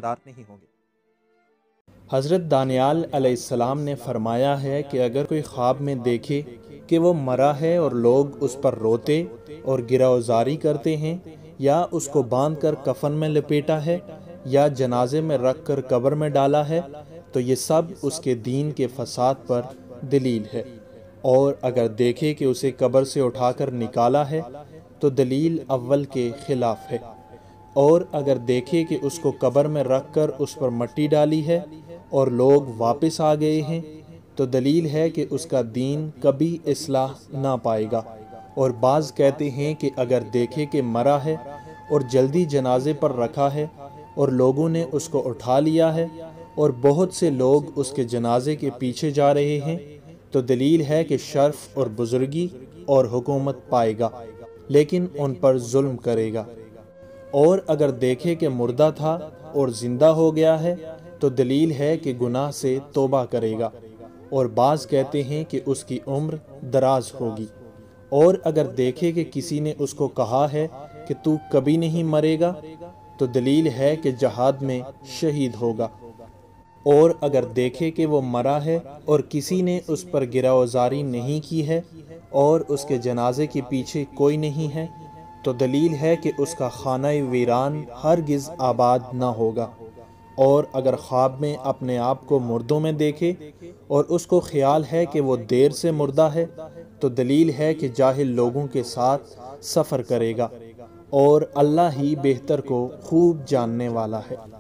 ذمہ دار نہیں ہوں گے۔ حضرت دانیال علیہ السلام نے فرمایا ہے کہ اگر کوئی خواب میں دیکھے کہ وہ مرا ہے اور لوگ اس پر روتے اور گریزاری کرتے ہیں، یا اس کو باندھ کر کفن میں لپیٹا ہے، یا جنازے میں رکھ کر قبر میں ڈالا ہے، تو یہ سب اس کے دین کے فساد پر دلیل ہے۔ اور اگر دیکھے کہ اسے قبر سے اٹھا کر نکالا ہے تو دلیل اول کے خلاف ہے۔ اور اگر دیکھے کہ اس کو قبر میں رکھ کر اس پر مٹی ڈالی ہے اور لوگ واپس آ گئے ہیں تو دلیل ہے کہ اس کا دین کبھی اصلاح نہ پائے گا۔ اور بعض کہتے ہیں کہ اگر دیکھے کہ مرا ہے اور جلدی جنازے پر رکھا ہے اور لوگوں نے اس کو اٹھا لیا ہے اور بہت سے لوگ اس کے جنازے کے پیچھے جا رہے ہیں تو دلیل ہے کہ شرف اور بزرگی اور حکومت پائے گا، لیکن ان پر ظلم کرے گا۔ اور اگر دیکھے کہ مردہ تھا اور زندہ ہو گیا ہے تو دلیل ہے کہ گناہ سے توبہ کرے گا۔ اور بعض کہتے ہیں کہ اس کی عمر دراز ہوگی۔ اور اگر دیکھے کہ کسی نے اس کو کہا ہے کہ تو کبھی نہیں مرے گا تو دلیل ہے کہ جہاد میں شہید ہوگا۔ اور اگر دیکھے کہ وہ مرا ہے اور کسی نے اس پر گریزاری نہیں کی ہے اور اس کے جنازے کے پیچھے کوئی نہیں ہے تو دلیل ہے کہ اس کا خانہ ویران ہرگز آباد نہ ہوگا۔ اور اگر خواب میں اپنے آپ کو مردوں میں دیکھے اور اس کو خیال ہے کہ وہ دیر سے مردہ ہے تو دلیل ہے کہ جاہل لوگوں کے ساتھ سفر کرے گا، اور اللہ ہی بہتر کو خوب جاننے والا ہے۔